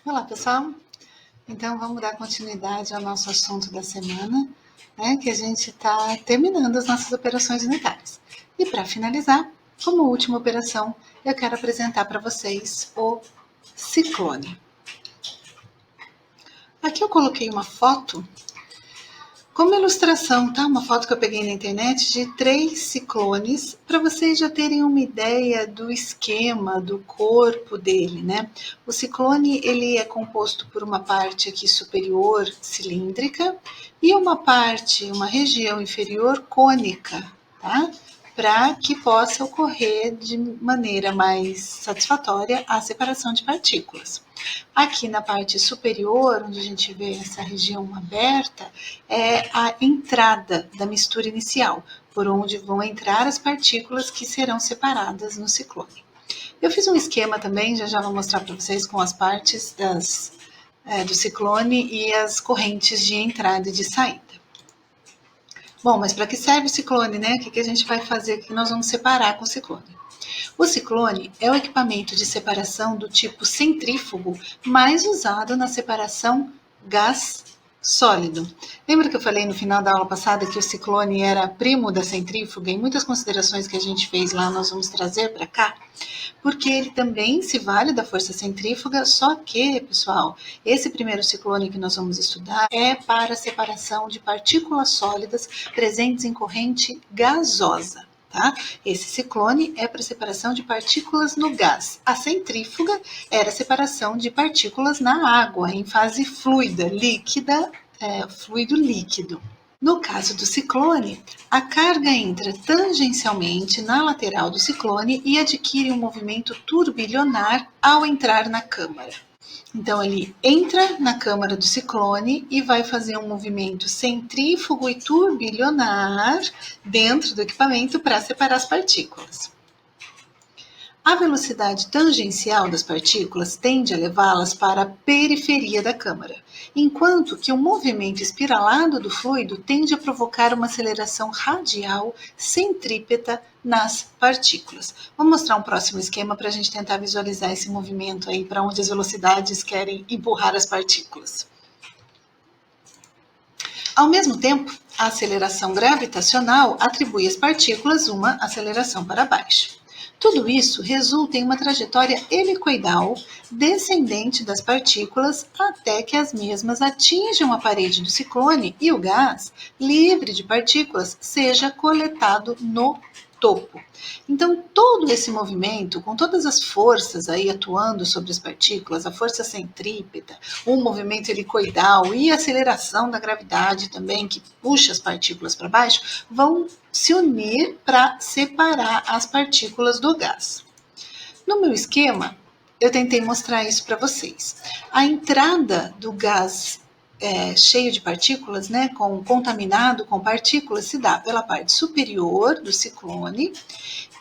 Olá, pessoal. Então, vamos dar continuidade ao nosso assunto da semana, né, que a gente está terminando as nossas operações unitárias. E para finalizar, como última operação, eu quero apresentar para vocês o ciclone. Aqui eu coloquei uma foto como ilustração, tá? Uma foto que eu peguei na internet de 3 ciclones, para vocês já terem uma ideia do esquema, do corpo dele, né? O ciclone, ele é composto por uma parte aqui superior cilíndrica e uma parte, uma região inferior cônica, tá? Para que possa ocorrer de maneira mais satisfatória a separação de partículas. Aqui na parte superior, onde a gente vê essa região aberta, é a entrada da mistura inicial, por onde vão entrar as partículas que serão separadas no ciclone. Eu fiz um esquema também, já vou mostrar para vocês com as partes do ciclone e as correntes de entrada e de saída. Bom, mas para que serve o ciclone, né? O que a gente vai fazer? O que nós vamos separar com o ciclone? O ciclone é o equipamento de separação do tipo centrífugo mais usado na separação gás-sólido. Lembra que eu falei no final da aula passada que o ciclone era primo da centrífuga? E muitas considerações que a gente fez lá nós vamos trazer para cá? Porque ele também se vale da força centrífuga, só que, pessoal, esse primeiro ciclone que nós vamos estudar é para a separação de partículas sólidas presentes em corrente gasosa. Tá? Esse ciclone é para separação de partículas no gás. A centrífuga era a separação de partículas na água, em fase fluida, líquida, fluido líquido. No caso do ciclone, a carga entra tangencialmente na lateral do ciclone e adquire um movimento turbilionar ao entrar na câmara. Então, ele entra na câmara do ciclone e vai fazer um movimento centrífugo e turbilionar dentro do equipamento para separar as partículas. A velocidade tangencial das partículas tende a levá-las para a periferia da câmara, enquanto que o movimento espiralado do fluido tende a provocar uma aceleração radial centrípeta nas partículas. Vou mostrar um próximo esquema para a gente tentar visualizar esse movimento aí para onde as velocidades querem empurrar as partículas. Ao mesmo tempo, a aceleração gravitacional atribui às partículas uma aceleração para baixo. Tudo isso resulta em uma trajetória helicoidal descendente das partículas até que as mesmas atinjam a parede do ciclone e o gás, livre de partículas, seja coletado no topo. Então, todo esse movimento, com todas as forças aí atuando sobre as partículas, a força centrípeta, o movimento helicoidal e a aceleração da gravidade também, que puxa as partículas para baixo, vão se unir para separar as partículas do gás. No meu esquema, eu tentei mostrar isso para vocês. A entrada do gás cheio de partículas, né, contaminado com partículas, se dá pela parte superior do ciclone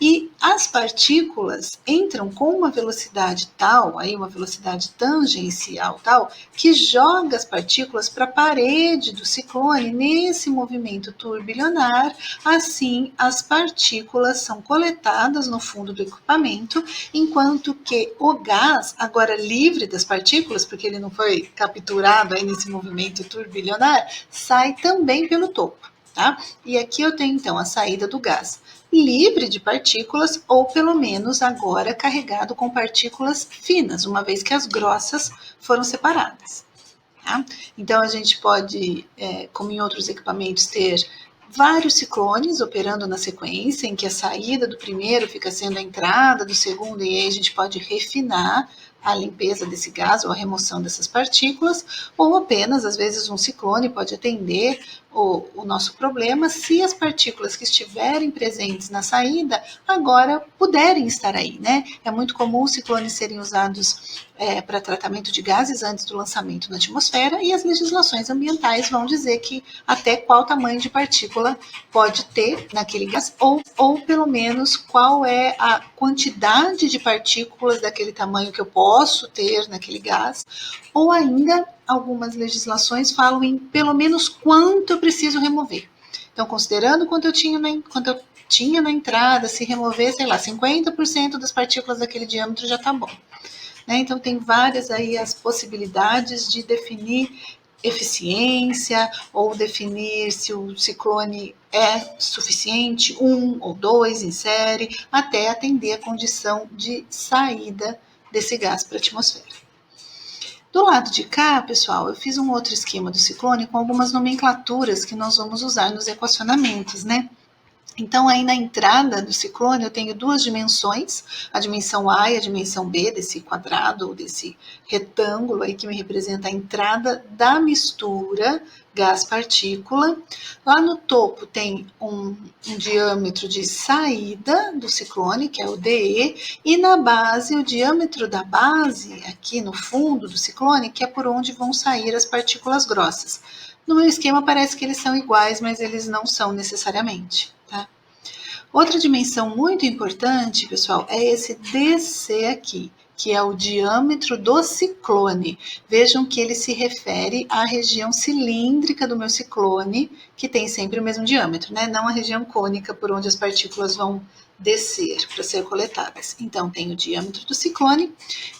e as partículas entram com uma velocidade tal, aí uma velocidade tangencial tal, que joga as partículas para a parede do ciclone nesse movimento turbilionar. Assim, as partículas são coletadas no fundo do equipamento, enquanto que o gás, agora livre das partículas, porque ele não foi capturado aí nesse movimento turbilionar, sai também pelo topo. Tá? E aqui eu tenho então a saída do gás livre de partículas, ou pelo menos agora carregado com partículas finas, uma vez que as grossas foram separadas. Tá? Então a gente pode, como em outros equipamentos, ter vários ciclones operando na sequência, em que a saída do primeiro fica sendo a entrada do segundo, e aí a gente pode refinar a limpeza desse gás ou a remoção dessas partículas, ou apenas, às vezes, um ciclone pode atender o nosso problema se as partículas que estiverem presentes na saída agora puderem estar aí, né? É muito comum os ciclones serem usados para tratamento de gases antes do lançamento na atmosfera, e as legislações ambientais vão dizer que até qual tamanho de partícula pode ter naquele gás, ou pelo menos qual é a quantidade de partículas daquele tamanho que eu posso ter naquele gás, ou ainda algumas legislações falam em pelo menos quanto eu preciso remover. Então, considerando quanto eu tinha na entrada, se remover, sei lá, 50% das partículas daquele diâmetro já está bom. né? Então tem várias aí as possibilidades de definir eficiência ou definir se o ciclone é suficiente, 1 ou 2 em série, até atender a condição de saída desse gás para a atmosfera. Do lado de cá, pessoal, eu fiz um outro esquema do ciclone com algumas nomenclaturas que nós vamos usar nos equacionamentos, né? Então, aí na entrada do ciclone, eu tenho duas dimensões, a dimensão A e a dimensão B, desse quadrado ou desse retângulo aí que me representa a entrada da mistura gás-partícula. Lá no topo tem um diâmetro de saída do ciclone, que é o DE, e na base, o diâmetro da base, aqui no fundo do ciclone, que é por onde vão sair as partículas grossas. No meu esquema parece que eles são iguais, mas eles não são necessariamente, tá? Outra dimensão muito importante, pessoal, é esse DC aqui, que é o diâmetro do ciclone. Vejam que ele se refere à região cilíndrica do meu ciclone, que tem sempre o mesmo diâmetro, né? Não a região cônica por onde as partículas vão descer para ser coletadas. Então, tem o diâmetro do ciclone,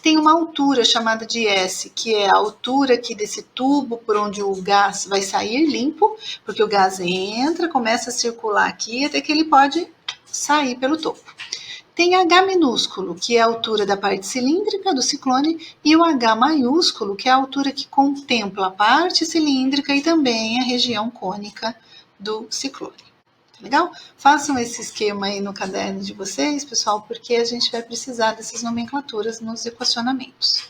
tem uma altura chamada de S, que é a altura aqui desse tubo por onde o gás vai sair limpo, porque o gás entra, começa a circular aqui até que ele pode sair pelo topo. Tem H minúsculo, que é a altura da parte cilíndrica do ciclone, e o H maiúsculo, que é a altura que contempla a parte cilíndrica e também a região cônica do ciclone. Legal? Façam esse esquema aí no caderno de vocês, pessoal, porque a gente vai precisar dessas nomenclaturas nos equacionamentos.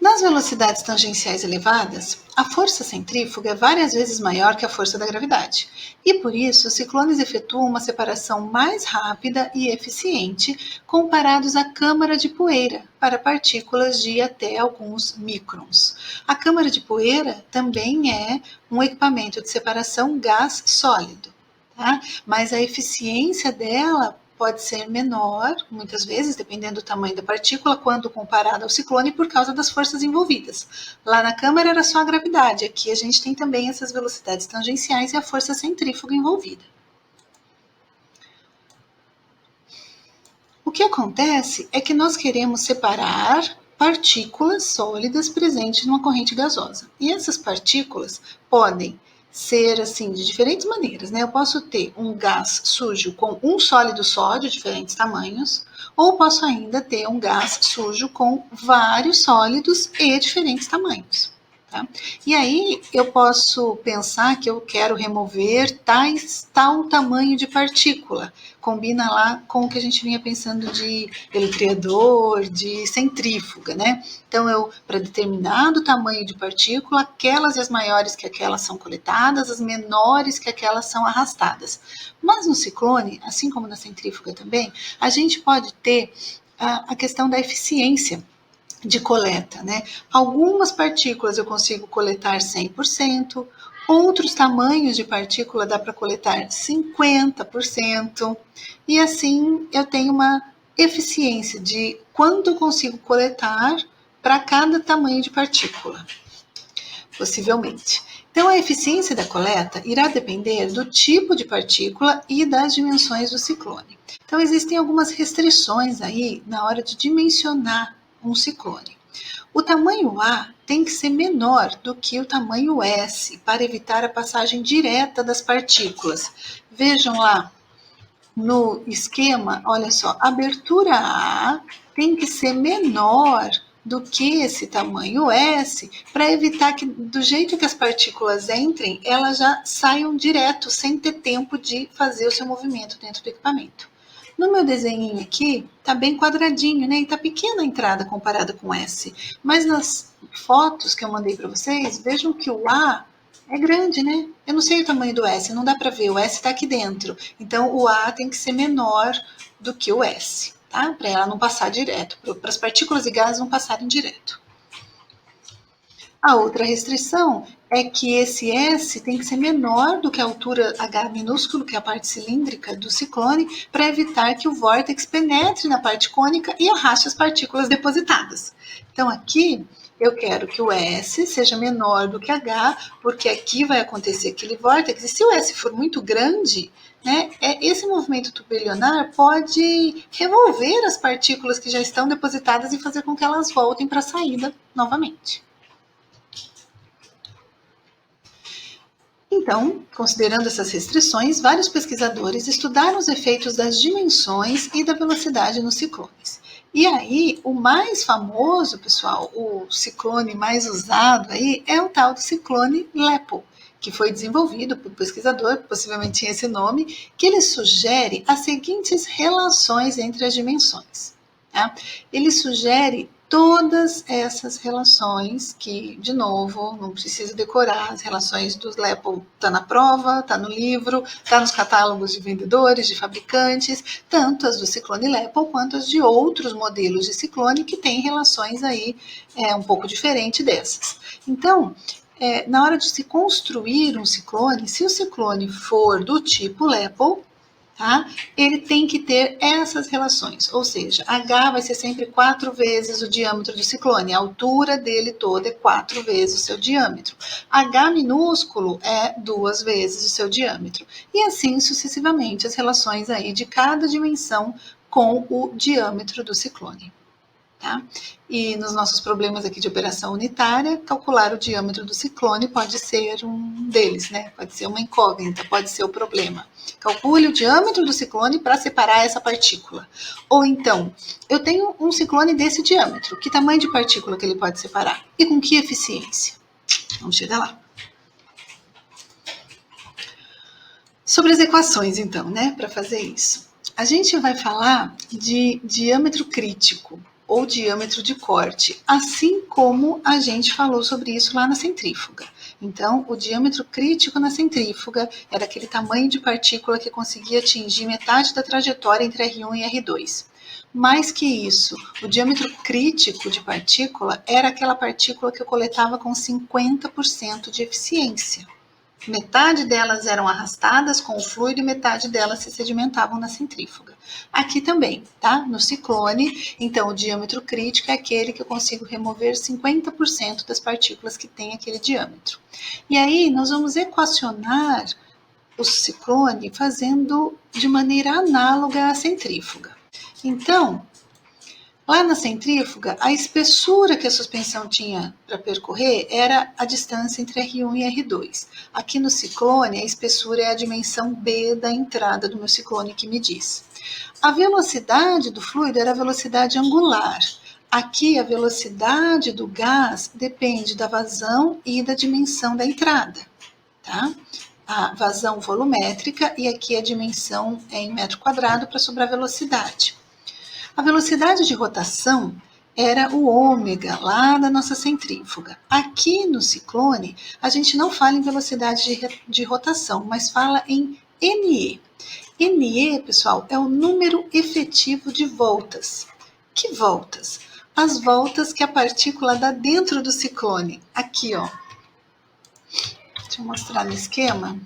Nas velocidades tangenciais elevadas, a força centrífuga é várias vezes maior que a força da gravidade, e por isso os ciclones efetuam uma separação mais rápida e eficiente comparados à câmara de poeira para partículas de até alguns microns. A câmara de poeira também é um equipamento de separação gás sólido, tá? Mas a eficiência dela pode ser menor, muitas vezes, dependendo do tamanho da partícula, quando comparada ao ciclone, por causa das forças envolvidas. Lá na câmara era só a gravidade, aqui a gente tem também essas velocidades tangenciais e a força centrífuga envolvida. O que acontece é que nós queremos separar partículas sólidas presentes numa corrente gasosa. E essas partículas podem ser assim de diferentes maneiras, né? Eu posso ter um gás sujo com um sólido sódio, diferentes tamanhos, ou posso ainda ter um gás sujo com vários sólidos e diferentes tamanhos. Tá? E aí eu posso pensar que eu quero remover tal tamanho de partícula. Combina lá com o que a gente vinha pensando de eletriador, de centrífuga, né? Então, para determinado tamanho de partícula, aquelas e as maiores que aquelas são coletadas, as menores que aquelas são arrastadas. Mas no ciclone, assim como na centrífuga também, a gente pode ter a questão da eficiência de coleta, né? Algumas partículas eu consigo coletar 100%, outros tamanhos de partícula dá para coletar 50%, e assim eu tenho uma eficiência de quanto eu consigo coletar para cada tamanho de partícula, possivelmente. Então, a eficiência da coleta irá depender do tipo de partícula e das dimensões do ciclone. Então, existem algumas restrições aí na hora de dimensionar um ciclone. O tamanho A tem que ser menor do que o tamanho S para evitar a passagem direta das partículas. Vejam lá no esquema, olha só, a abertura A tem que ser menor do que esse tamanho S para evitar que, do jeito que as partículas entrem, elas já saiam direto, sem ter tempo de fazer o seu movimento dentro do equipamento. No meu desenho aqui, tá bem quadradinho, né? E tá pequena a entrada comparada com S. Mas nas fotos que eu mandei para vocês, vejam que o A é grande, né? Eu não sei o tamanho do S, não dá para ver. O S está aqui dentro. Então, o A tem que ser menor do que o S, tá? Para ela não passar direto, para as partículas e gases não passarem direto. A outra restrição é que esse S tem que ser menor do que a altura H minúsculo, que é a parte cilíndrica do ciclone, para evitar que o vórtex penetre na parte cônica e arraste as partículas depositadas. Então, aqui eu quero que o S seja menor do que H, porque aqui vai acontecer aquele vórtex, e se o S for muito grande, né, esse movimento turbilionar pode revolver as partículas que já estão depositadas e fazer com que elas voltem para a saída novamente. Então, considerando essas restrições, vários pesquisadores estudaram os efeitos das dimensões e da velocidade nos ciclones. E aí, o mais famoso, pessoal, o ciclone mais usado aí é o tal do ciclone LEPO, que foi desenvolvido por um pesquisador, que possivelmente tinha esse nome, que ele sugere as seguintes relações entre as dimensões. Tá? Ele sugere todas essas relações que, de novo, não precisa decorar, as relações dos LEPO está na prova, está no livro, está nos catálogos de vendedores, de fabricantes, tanto as do ciclone LEPO quanto as de outros modelos de ciclone que têm relações aí um pouco diferente dessas. Então, na hora de se construir um ciclone, se o ciclone for do tipo LEPO, tá? Ele tem que ter essas relações, ou seja, H vai ser sempre 4 vezes o diâmetro do ciclone, a altura dele toda é 4 vezes o seu diâmetro. H minúsculo é 2 vezes o seu diâmetro. E assim sucessivamente as relações aí de cada dimensão com o diâmetro do ciclone. Tá? E nos nossos problemas aqui de operação unitária, calcular o diâmetro do ciclone pode ser um deles, né? Pode ser uma incógnita, pode ser o problema. Calcule o diâmetro do ciclone para separar essa partícula. Ou então, eu tenho um ciclone desse diâmetro, que tamanho de partícula que ele pode separar? E com que eficiência? Vamos chegar lá. Sobre as equações, então, né? Para fazer isso. A gente vai falar de diâmetro crítico, ou diâmetro de corte, assim como a gente falou sobre isso lá na centrífuga. Então, o diâmetro crítico na centrífuga era aquele tamanho de partícula que conseguia atingir metade da trajetória entre R1 e R2. Mais que isso, o diâmetro crítico de partícula era aquela partícula que eu coletava com 50% de eficiência. Metade delas eram arrastadas com o fluido e metade delas se sedimentavam na centrífuga. Aqui também, tá? No ciclone, então o diâmetro crítico é aquele que eu consigo remover 50% das partículas que tem aquele diâmetro. E aí nós vamos equacionar o ciclone fazendo de maneira análoga à centrífuga. Então, lá na centrífuga, a espessura que a suspensão tinha para percorrer era a distância entre R1 e R2. Aqui no ciclone, a espessura é a dimensão B da entrada do meu ciclone que me diz. A velocidade do fluido era a velocidade angular. Aqui, a velocidade do gás depende da vazão e da dimensão da entrada, tá? A vazão volumétrica e aqui a dimensão é em metro quadrado para sobrar velocidade. A velocidade de rotação era o ômega, lá da nossa centrífuga. Aqui no ciclone, a gente não fala em velocidade de rotação, mas fala em NE. NE, pessoal, é o número efetivo de voltas. Que voltas? As voltas que a partícula dá dentro do ciclone. Aqui, ó. Deixa eu mostrar no esquema.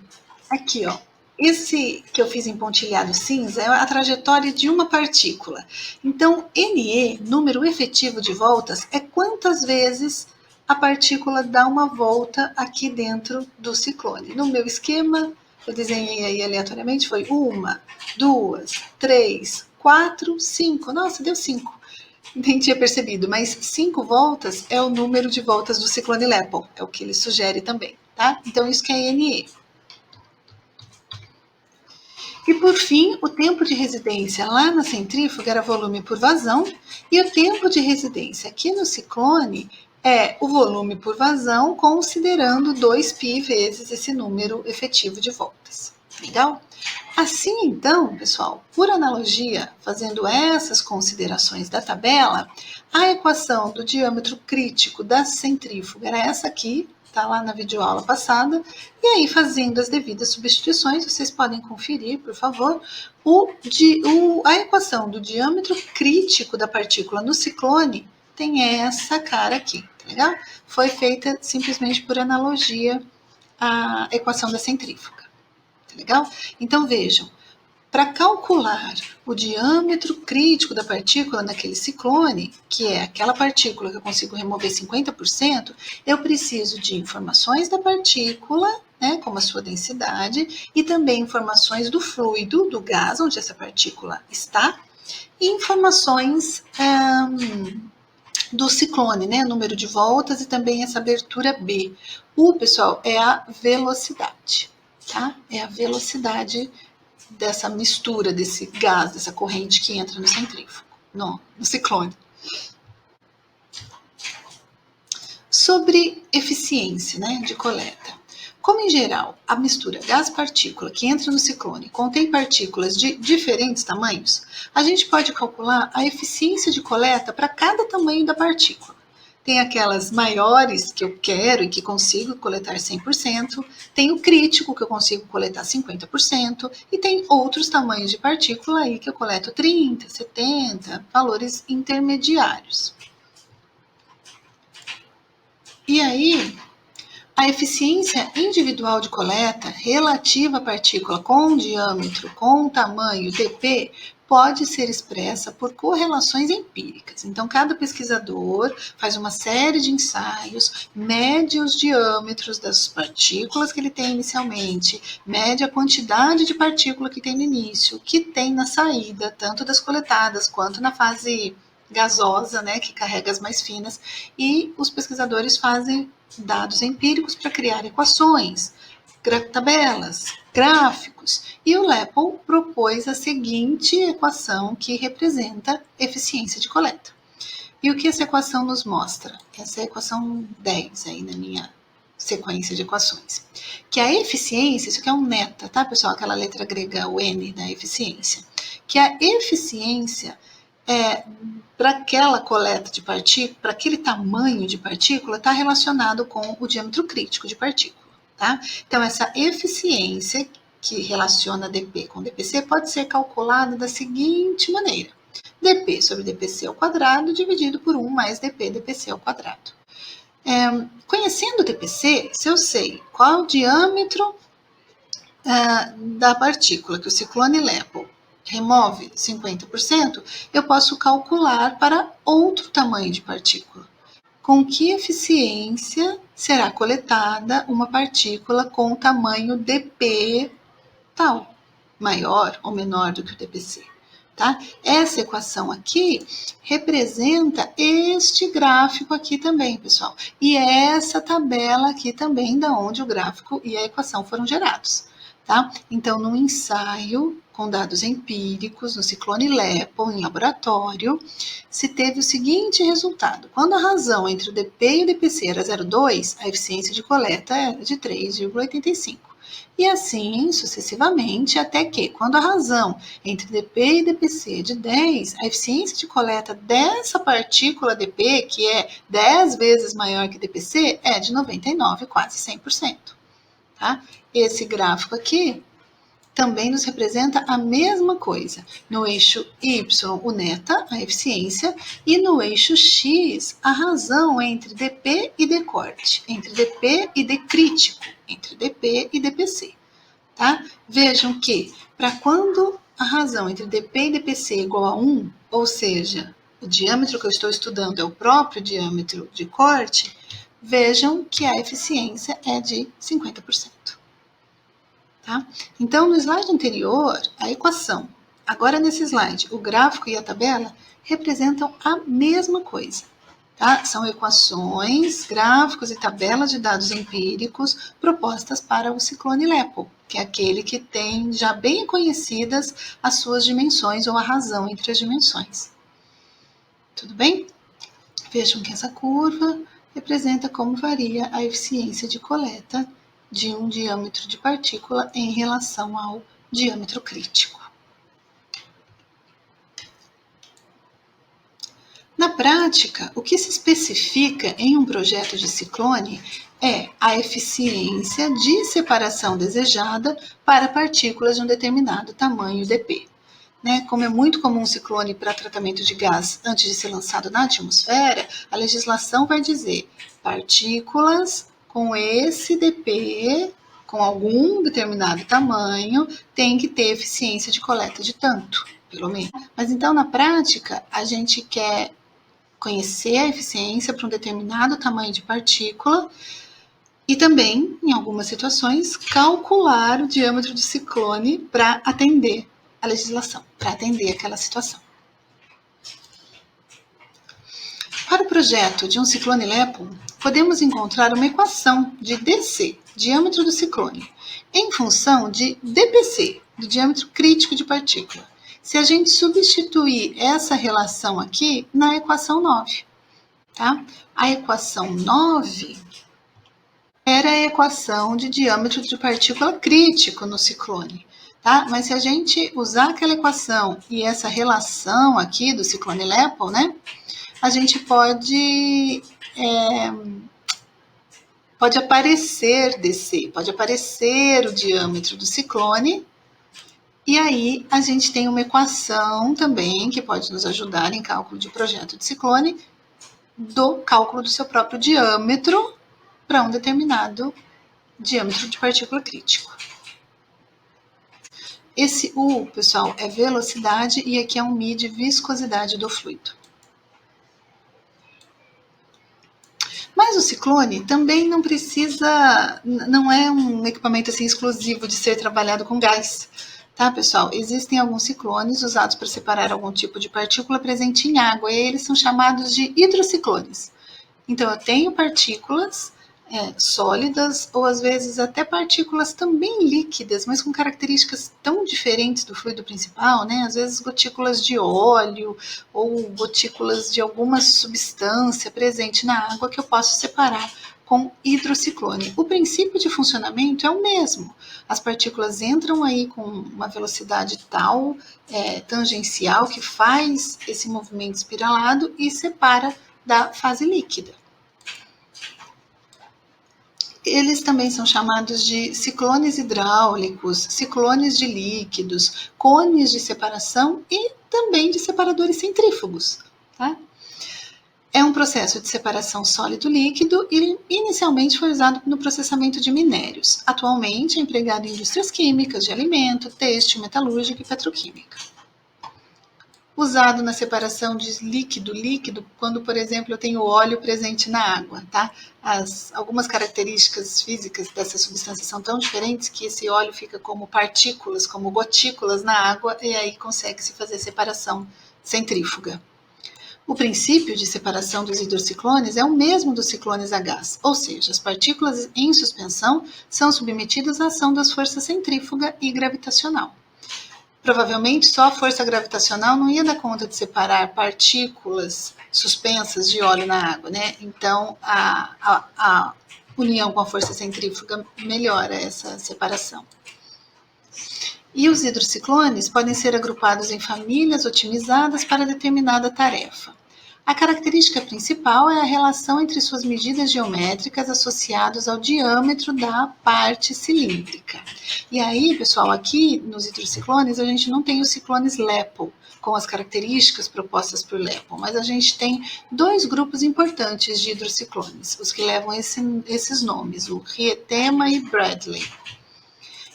Aqui, ó. Esse que eu fiz em pontilhado cinza é a trajetória de uma partícula. Então, NE, número efetivo de voltas, é quantas vezes a partícula dá uma volta aqui dentro do ciclone. No meu esquema, eu desenhei aí aleatoriamente, foi 1, 2, 3, 4, 5. Nossa, deu 5. Nem tinha percebido, mas 5 voltas é o número de voltas do ciclone LEPO, é o que ele sugere também, tá? Então, isso que é NE. E por fim, o tempo de residência lá na centrífuga era volume por vazão, e o tempo de residência aqui no ciclone é o volume por vazão, considerando 2π vezes esse número efetivo de voltas. Legal? Assim, então, pessoal, por analogia, fazendo essas considerações da tabela, a equação do diâmetro crítico da centrífuga era essa aqui, está lá na videoaula passada, e aí fazendo as devidas substituições, vocês podem conferir, por favor, a equação do diâmetro crítico da partícula no ciclone tem essa cara aqui, tá legal? Foi feita simplesmente por analogia à equação da centrífuga, tá legal? Então vejam, para calcular o diâmetro crítico da partícula naquele ciclone, que é aquela partícula que eu consigo remover 50%, eu preciso de informações da partícula né, como a sua densidade, e também informações do fluido, do gás, onde essa partícula está, e informações do ciclone, né, número de voltas e também essa abertura B. O, pessoal, é a velocidade, tá? É a velocidade dessa mistura, desse gás, dessa corrente que entra no centrífugo, no ciclone. Sobre eficiência, né, de coleta. Como, em geral, a mistura gás-partícula que entra no ciclone contém partículas de diferentes tamanhos, a gente pode calcular a eficiência de coleta para cada tamanho da partícula. Tem aquelas maiores que eu quero e que consigo coletar 100%, tem o crítico que eu consigo coletar 50%, e tem outros tamanhos de partícula aí que eu coleto 30%, 70%, valores intermediários. E aí, a eficiência individual de coleta relativa à partícula com diâmetro, com tamanho dp, pode ser expressa por correlações empíricas. Então, cada pesquisador faz uma série de ensaios, mede os diâmetros das partículas que ele tem inicialmente, mede a quantidade de partícula que tem no início, que tem na saída, tanto das coletadas quanto na fase gasosa, né, que carrega as mais finas, e os pesquisadores fazem dados empíricos para criar equações, tabelas, gráficos, e o LEPL propôs a seguinte equação que representa eficiência de coleta. E o que essa equação nos mostra? Essa é a equação 10 aí na minha sequência de equações. Que a eficiência, isso aqui é um neta, tá, pessoal? Aquela letra grega, o N da eficiência. Que a eficiência para aquela coleta de partícula, para aquele tamanho de partícula, está relacionado com o diâmetro crítico de partícula, tá? Então, essa eficiência que relaciona dp com dpc pode ser calculada da seguinte maneira: dp sobre dpc ao quadrado dividido por 1 mais dp dpc ao quadrado. Conhecendo o dpc, se eu sei qual é o diâmetro da partícula que o ciclone LEPL remove 50%, eu posso calcular para outro tamanho de partícula. Com que eficiência será coletada uma partícula com tamanho dp tal, maior ou menor do que o dpc? Tá? Essa equação aqui representa este gráfico aqui também, pessoal. E essa tabela aqui também, da onde o gráfico e a equação foram gerados. Tá? Então, no ensaio com dados empíricos, no ciclone LEPL, em laboratório, se teve o seguinte resultado: quando a razão entre o dp e o dpc era 0,2, a eficiência de coleta era de 3,85. E assim sucessivamente, até que, quando a razão entre dp e dpc é de 10, a eficiência de coleta dessa partícula dp, que é 10 vezes maior que dpc, é de 99, quase 100%. Tá? Esse gráfico aqui também nos representa a mesma coisa. No eixo Y, o neta, a eficiência, e no eixo X, a razão entre dp e dcorte, entre dp e dcrítico, entre dp e dpc. Tá? Vejam que, para quando a razão entre dp e dpc é igual a 1, ou seja, o diâmetro que eu estou estudando é o próprio diâmetro de corte, vejam que a eficiência é de 50%. Tá? Então, no slide anterior, a equação. Agora, nesse slide, o gráfico e a tabela representam a mesma coisa. Tá? São equações, gráficos e tabelas de dados empíricos propostas para o ciclone LEPL, que é aquele que tem já bem conhecidas as suas dimensões ou a razão entre as dimensões. Tudo bem? Vejam que essa curva representa como varia a eficiência de coleta de um diâmetro de partícula em relação ao diâmetro crítico. Na prática, o que se especifica em um projeto de ciclone é a eficiência de separação desejada para partículas de um determinado tamanho dp. Como é muito comum um ciclone para tratamento de gás antes de ser lançado na atmosfera, a legislação vai dizer partículas com esse dp, com algum determinado tamanho, tem que ter eficiência de coleta de tanto, pelo menos. Mas então, na prática, a gente quer conhecer a eficiência para um determinado tamanho de partícula E também, em algumas situações, calcular o diâmetro do ciclone para atender a legislação, para atender aquela situação. Para o projeto de um ciclone LEPO, podemos encontrar uma equação de DC, diâmetro do ciclone, em função de DPC, do diâmetro crítico de partícula, se a gente substituir essa relação aqui na equação 9. Tá? A equação 9 era a equação de diâmetro de partícula crítico no ciclone. Tá? Mas se a gente usar aquela equação e essa relação aqui do ciclone LEPO, né, a gente pode aparecer DC, pode aparecer o diâmetro do ciclone, e aí a gente tem uma equação também que pode nos ajudar em cálculo de projeto de ciclone, do cálculo do seu próprio diâmetro para um determinado diâmetro de partícula crítico. Esse U, pessoal, é velocidade e aqui é um μ de viscosidade do fluido. Mas o ciclone também não precisa, não é um equipamento assim exclusivo de ser trabalhado com gás, tá, pessoal? Existem alguns ciclones usados para separar algum tipo de partícula presente em água, e eles são chamados de hidrociclones. Então, eu tenho partículas sólidas, ou às vezes até partículas também líquidas, mas com características tão diferentes do fluido principal, né? Às vezes gotículas de óleo ou gotículas de alguma substância presente na água que eu posso separar com hidrociclone. O princípio de funcionamento é o mesmo. As partículas entram aí com uma velocidade tal, tangencial, que faz esse movimento espiralado e separa da fase líquida. Eles também são chamados de ciclones hidráulicos, ciclones de líquidos, cones de separação e também de separadores centrífugos. Tá? É um processo de separação sólido-líquido e inicialmente foi usado no processamento de minérios. Atualmente é empregado em indústrias químicas, de alimento, têxtil, metalúrgica e petroquímica. Usado na separação de líquido-líquido, quando, por exemplo, eu tenho óleo presente na água, tá? Algumas características físicas dessa substância são tão diferentes que esse óleo fica como partículas, como gotículas na água, e aí consegue-se fazer separação centrífuga. O princípio de separação dos hidrociclones é o mesmo dos ciclones a gás, ou seja, as partículas em suspensão são submetidas à ação das forças centrífuga e gravitacional. Provavelmente só a força gravitacional não ia dar conta de separar partículas suspensas de óleo na água, né? Então, a união com a força centrífuga melhora essa separação. E os hidrociclones podem ser agrupados em famílias otimizadas para determinada tarefa. A característica principal é a relação entre suas medidas geométricas associadas ao diâmetro da parte cilíndrica. E aí, pessoal, aqui nos hidrociclones a gente não tem os ciclones LEPO, com as características propostas por LEPO, mas a gente tem dois grupos importantes de hidrociclones, os que levam esses nomes, o Rietemann e Bradley.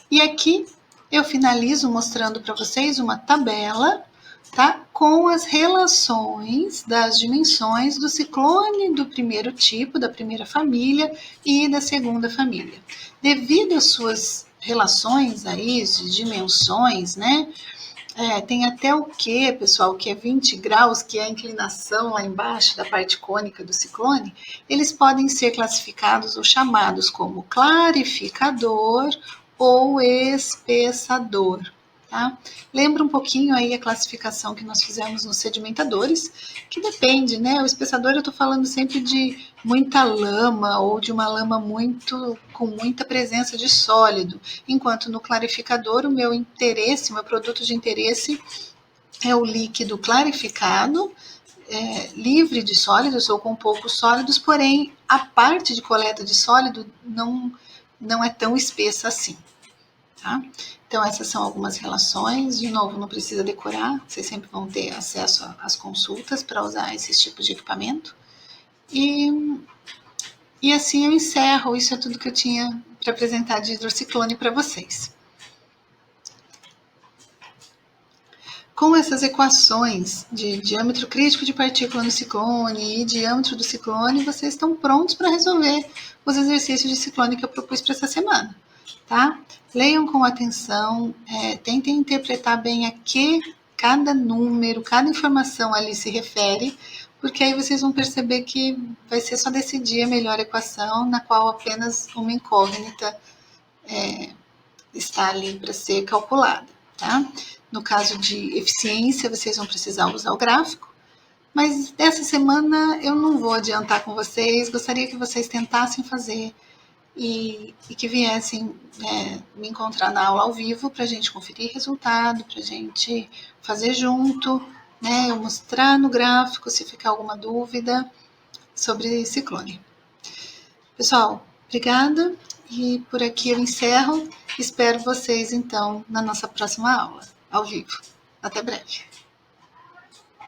E aqui eu finalizo mostrando para vocês uma tabela, tá, com as relações das dimensões do ciclone do primeiro tipo, da primeira família e da segunda família. Devido às suas relações aí de dimensões, né, tem até o Q, pessoal, que é 20 graus, que é a inclinação lá embaixo da parte cônica do ciclone, eles podem ser classificados ou chamados como clarificador ou espessador. Tá? Lembra um pouquinho aí a classificação que nós fizemos nos sedimentadores, que depende, né? O espessador eu estou falando sempre de muita lama ou de uma lama com muita presença de sólido, enquanto no clarificador o meu produto de interesse é o líquido clarificado, livre de sólidos ou com poucos sólidos, porém a parte de coleta de sólido não é tão espessa assim. Tá? Então, essas são algumas relações. De novo, não precisa decorar, vocês sempre vão ter acesso às consultas para usar esses tipos de equipamento. E assim eu encerro. Isso é tudo que eu tinha para apresentar de hidrociclone para vocês. Com essas equações de diâmetro crítico de partícula no ciclone e diâmetro do ciclone, vocês estão prontos para resolver os exercícios de ciclone que eu propus para essa semana, tá? Leiam com atenção, tentem interpretar bem a que cada número, cada informação ali se refere, porque aí vocês vão perceber que vai ser só decidir a melhor equação, na qual apenas uma incógnita está ali para ser calculada, tá? No caso de eficiência, vocês vão precisar usar o gráfico, mas dessa semana eu não vou adiantar com vocês, gostaria que vocês tentassem fazer e que viessem me encontrar na aula ao vivo para a gente conferir resultado, para a gente fazer junto, né? Eu mostrar no gráfico se ficar alguma dúvida sobre ciclone. Pessoal, obrigada e por aqui eu encerro. Espero vocês então na nossa próxima aula, ao vivo. Até breve.